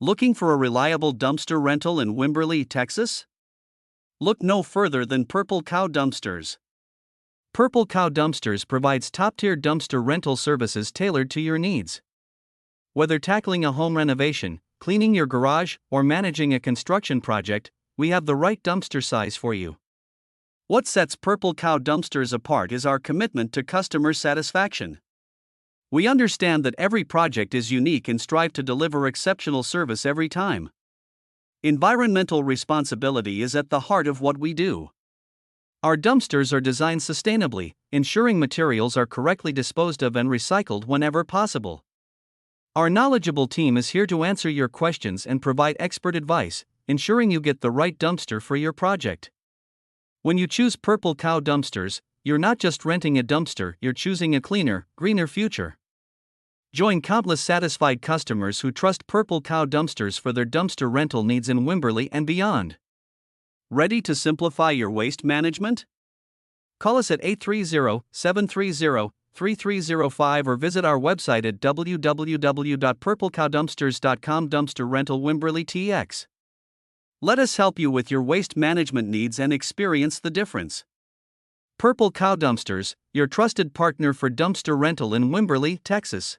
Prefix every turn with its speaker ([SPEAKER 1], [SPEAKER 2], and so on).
[SPEAKER 1] Looking for a reliable dumpster rental in Wimberley, Texas? Look no further than Purple Cow Dumpsters. Purple Cow Dumpsters provides top-tier dumpster rental services tailored to your needs. Whether tackling a home renovation, cleaning your garage, or managing a construction project, we have the right dumpster size for you. What sets Purple Cow Dumpsters apart is our commitment to customer satisfaction. We understand that every project is unique and strive to deliver exceptional service every time. Environmental responsibility is at the heart of what we do. Our dumpsters are designed sustainably, ensuring materials are correctly disposed of and recycled whenever possible. Our knowledgeable team is here to answer your questions and provide expert advice, ensuring you get the right dumpster for your project. When you choose Purple Cow Dumpsters, you're not just renting a dumpster, you're choosing a cleaner, greener future. Join countless satisfied customers who trust Purple Cow Dumpsters for their dumpster rental needs in Wimberley and beyond. Ready to simplify your waste management? Call us at 830-730-3305 or visit our website at www.purplecowdumpsters.com. Dumpster Rental Wimberley TX. Let us help you with your waste management needs and experience the difference. Purple Cow Dumpsters, your trusted partner for dumpster rental in Wimberley, Texas.